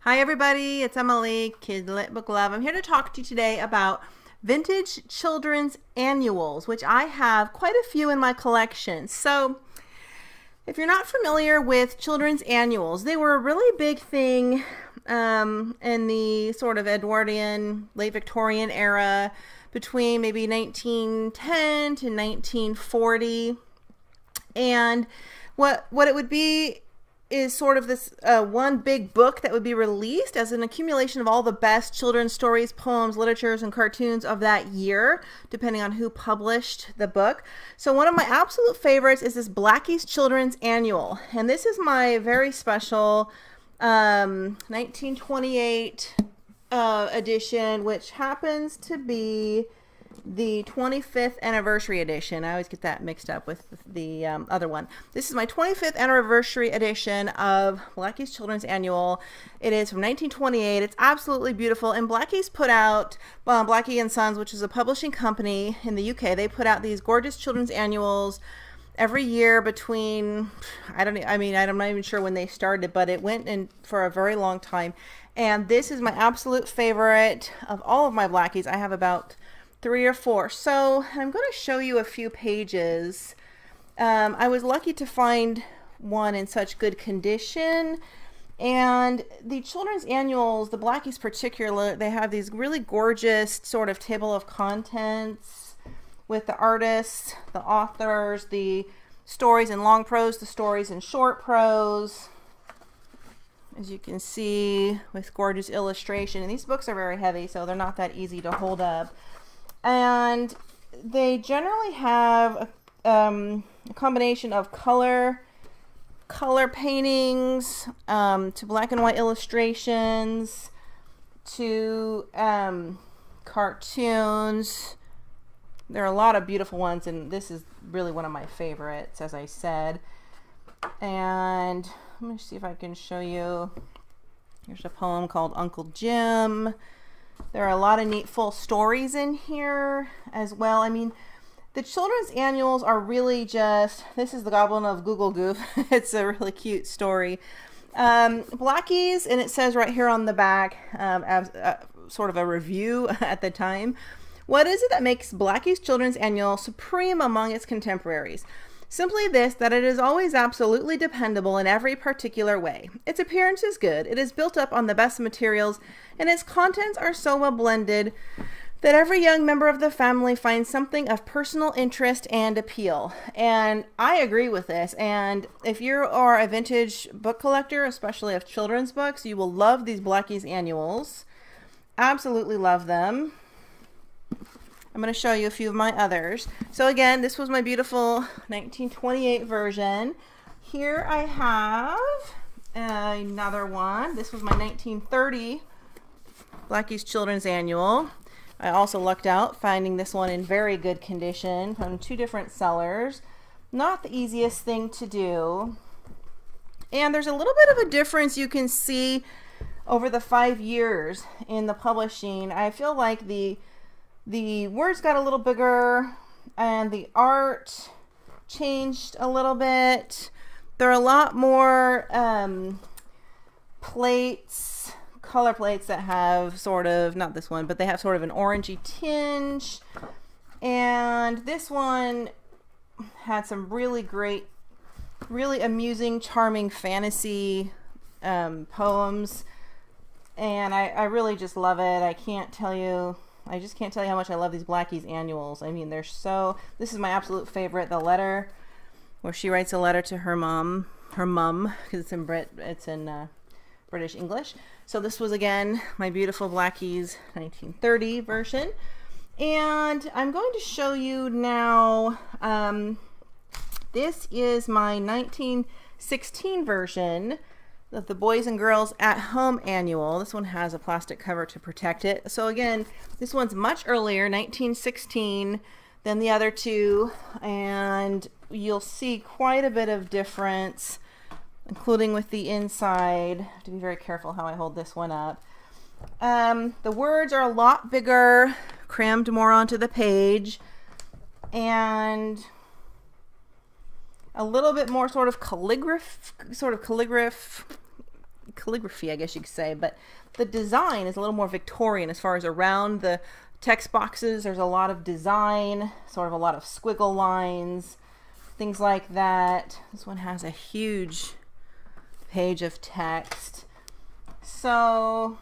Hi everybody, it's Emily, Kid Lit Book Love. I'm here to talk to you today about vintage children's annuals, which I have quite a few in my collection. So if you're not familiar with children's annuals, they were a really big thing in the sort of Edwardian, late Victorian era between maybe 1910 to 1940. And what it would be is sort of this one big book that would be released as an accumulation of all the best children's stories, poems, literatures, and cartoons of that year, depending on who published the book. So one of my absolute favorites is this Blackie's Children's Annual. And this is my very special 1928 edition, which happens to be the 25th anniversary edition. I always get that mixed up with the other one. This is my 25th anniversary edition of Blackie's Children's Annual. It is from 1928. It's absolutely beautiful. And Blackie's put out, Blackie and Sons, which is a publishing company in the UK, they put out these gorgeous children's annuals every year between, I'm not even sure when they started, but it went in for a very long time. And this is my absolute favorite of all of my Blackies. I have about 3 or 4. So I'm going to show you a few pages. I was lucky to find one in such good condition. And the children's annuals, the Blackies particular, they have these really gorgeous sort of table of contents with the artists, the authors, the stories in long prose, the stories in short prose. As you can see, with gorgeous illustration. And these books are very heavy, so they're not that easy to hold up. And they generally have a combination of color paintings, to black and white illustrations, to cartoons. There are a lot of beautiful ones, and this is really one of my favorites, as I said. And let me see if I can show you. Here's a poem called Uncle Jim. There are a lot of neat full stories in here as well. I mean, the children's annuals are really just, this is the Goblin of Google Goof. It's a really cute story. Blackies, and it says right here on the back, as sort of a review at the time. What is it that makes Blackie's Children's Annual supreme among its contemporaries? Simply this, that it is always absolutely dependable in every particular way. Its appearance is good, it is built up on the best materials, and its contents are so well blended that every young member of the family finds something of personal interest and appeal. And I agree with this. And if you are a vintage book collector, especially of children's books, you will love these Blackie's Annuals. Absolutely love them. I'm going to show you a few of my others. So again, this was my beautiful 1928 version. Here I have another one. This was my 1930 Blackie's Children's Annual. I also lucked out finding this one in very good condition from 2 different sellers. Not the easiest thing to do. And there's a little bit of a difference you can see over the 5 years in the publishing. I feel like the words got a little bigger and the art changed a little bit. There are a lot more plates, color plates that have sort of, not this one, but they have sort of an orangey tinge. And this one had some really great, really amusing, charming fantasy poems. And I really just love it. I just can't tell you how much I love these Blackie's Annuals. I mean, they're so, this is my absolute favorite, the letter where she writes a letter to her mom, because it's in British English. So this was, again, my beautiful Blackie's 1930 version. And I'm going to show you now, this is my 1916 version of the Boys and Girls at Home Annual. This one has a plastic cover to protect it. So again, this one's much earlier, 1916, than the other two, and you'll see quite a bit of difference, including with the inside. I have to be very careful how I hold this one up. The words are a lot bigger, crammed more onto the page, and a little bit more sort of calligraph calligraphy, I guess you could say, but the design is a little more Victorian as far as around the text boxes. There's a lot of design, sort of a lot of squiggle lines, things like that. This one has a huge page of text. So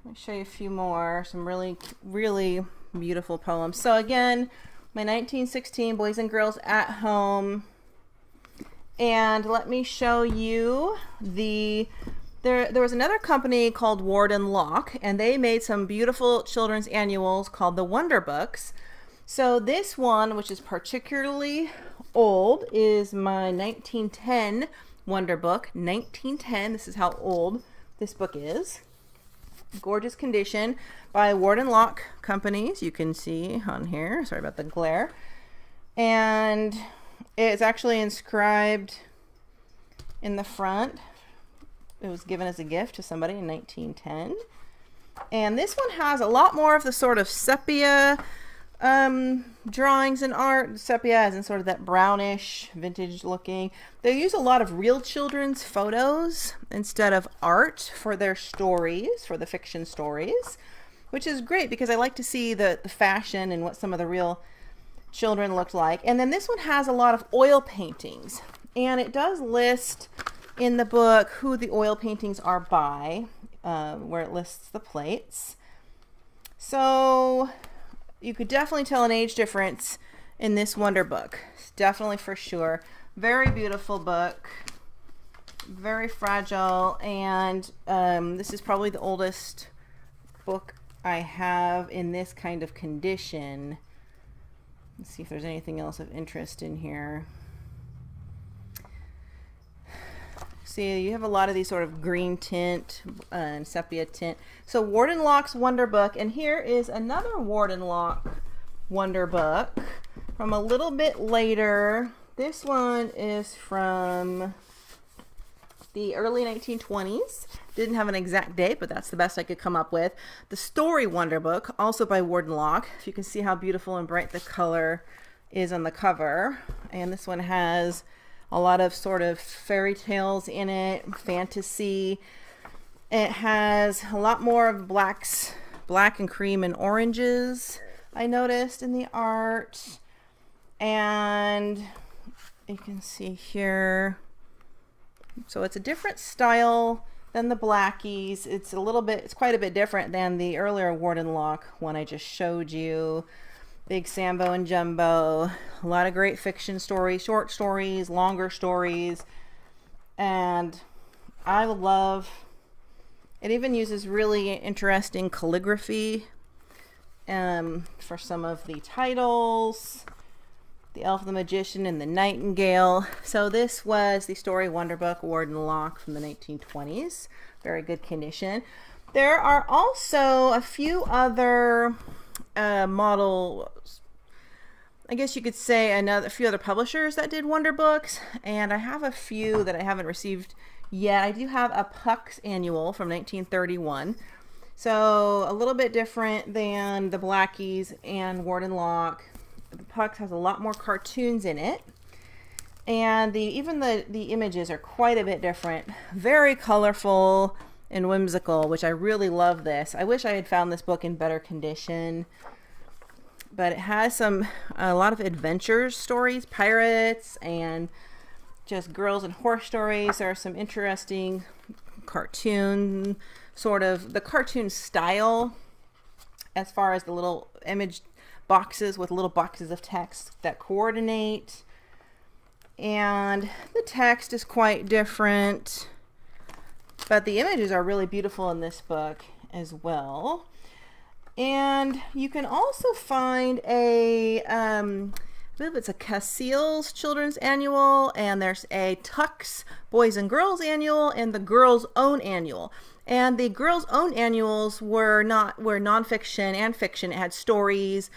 let me show you a few more, some really, really beautiful poems. So again, my 1916 Boys and Girls at Home. And let me show you there was another company called Ward and Locke, and they made some beautiful children's annuals called the Wonderbooks. So this one, which is particularly old, is my 1910 Wonderbook. 1910, this is how old this book is. Gorgeous condition by Ward and Locke companies. You can see on here, sorry about the glare. And it's actually inscribed in the front. It was given as a gift to somebody in 1910. And this one has a lot more of the sort of sepia drawings and art. Sepia as in sort of that brownish, vintage looking. They use a lot of real children's photos instead of art for their stories, for the fiction stories, which is great because I like to see the fashion and what some of the real children looked like. And then this one has a lot of oil paintings, and it does list in the book who the oil paintings are by, where it lists the plates. So you could definitely tell an age difference in this Wonderbook. Definitely, for sure. Very beautiful book, very fragile, and this is probably the oldest book I have in this kind of condition. Let's see if there's anything else of interest in here. See, you have a lot of these sort of green tint and sepia tint. So Ward and Locke's Wonderbook, and here is another Ward and Locke Wonderbook from a little bit later. This one is from the early 1920s. Didn't have an exact date, but that's the best I could come up with. The Story Wonderbook, also by Ward and Locke. If you can see how beautiful and bright the color is on the cover. And this one has a lot of sort of fairy tales in it, fantasy. It has a lot more of black and cream and oranges, I noticed, in the art. And you can see here, so it's a different style than the Blackies. It's quite a bit different than the earlier Ward and Locke one I just showed you. Big Sambo and Jumbo, a lot of great fiction stories, short stories, longer stories, and I love, it even uses really interesting calligraphy for some of the titles, The Elf, the Magician, and the Nightingale. So this was the Story Wonderbook, Ward and Locke from the 1920s. Very good condition. There are also a few other models, I guess you could say, a few other publishers that did Wonderbooks, and I have a few that I haven't received yet. I do have a Blackies Annual from 1931, so a little bit different than the Blackies and Ward and Locke. The Blackies has a lot more cartoons in it, and even the images are quite a bit different. Very colorful and whimsical, which I really love this. I wish I had found this book in better condition, but it has a lot of adventure stories, pirates, and just girls and horse stories. There are some interesting cartoon, sort of the cartoon style, as far as the little image boxes with little boxes of text that coordinate, and the text is quite different. But the images are really beautiful in this book as well. And you can also find I believe it's a Cassill's Children's Annual, and there's a Tuck's Boys and Girls Annual, and the Girls' Own Annual. And the Girls' Own Annuals were nonfiction and fiction. It had stories,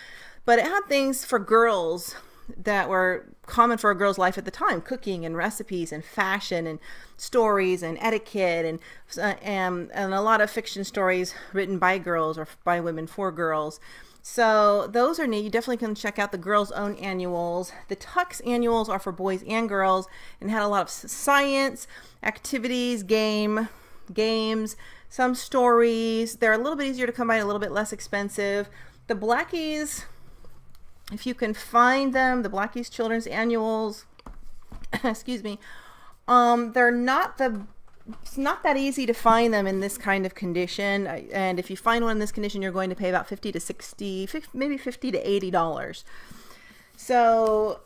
but it had things for girls that were common for a girl's life at the time: cooking and recipes and fashion and stories and etiquette and a lot of fiction stories written by girls or by women for girls. So those are neat. You definitely can check out the girls' own annuals. The Tux annuals are for boys and girls and had a lot of science, activities, games, some stories. They're a little bit easier to come by, a little bit less expensive. The Blackies, if you can find them, the Blackies children's annuals, excuse me, it's not that easy to find them in this kind of condition. And if you find one in this condition, you're going to pay about $50 to $60, maybe $50 to $80. So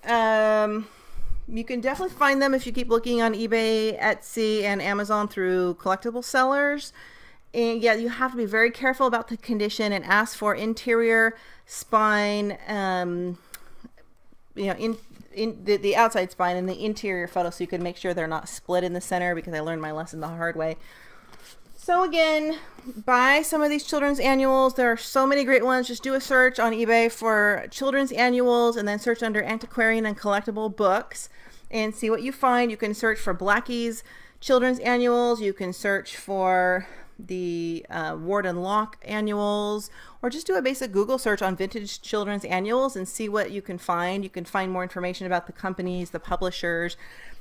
you can definitely find them if you keep looking on eBay, Etsy, and Amazon through collectible sellers. And yeah, you have to be very careful about the condition and ask for interior spine, in the outside spine and the interior photo, so you can make sure they're not split in the center, because I learned my lesson the hard way. So again, buy some of these children's annuals. There are so many great ones. Just do a search on eBay for children's annuals and then search under antiquarian and collectible books and see what you find. You can search for Blackie's children's annuals. You can search for the Ward and Locke annuals, or just do a basic Google search on vintage children's annuals and see what you can find. You can find more information about the companies, the publishers,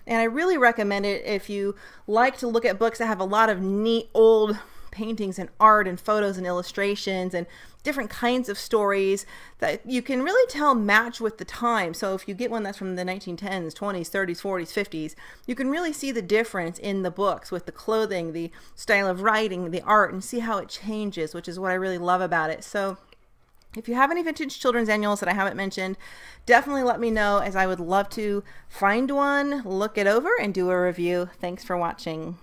and I really recommend it if you like to look at books that have a lot of neat old paintings and art and photos and illustrations and different kinds of stories that you can really tell match with the time. So if you get one that's from the 1910s, 20s, 30s, 40s, 50s, you can really see the difference in the books with the clothing, the style of writing, the art, and see how it changes, which is what I really love about it. So if you have any vintage children's annuals that I haven't mentioned, definitely let me know, as I would love to find one, look it over, and do a review. Thanks for watching.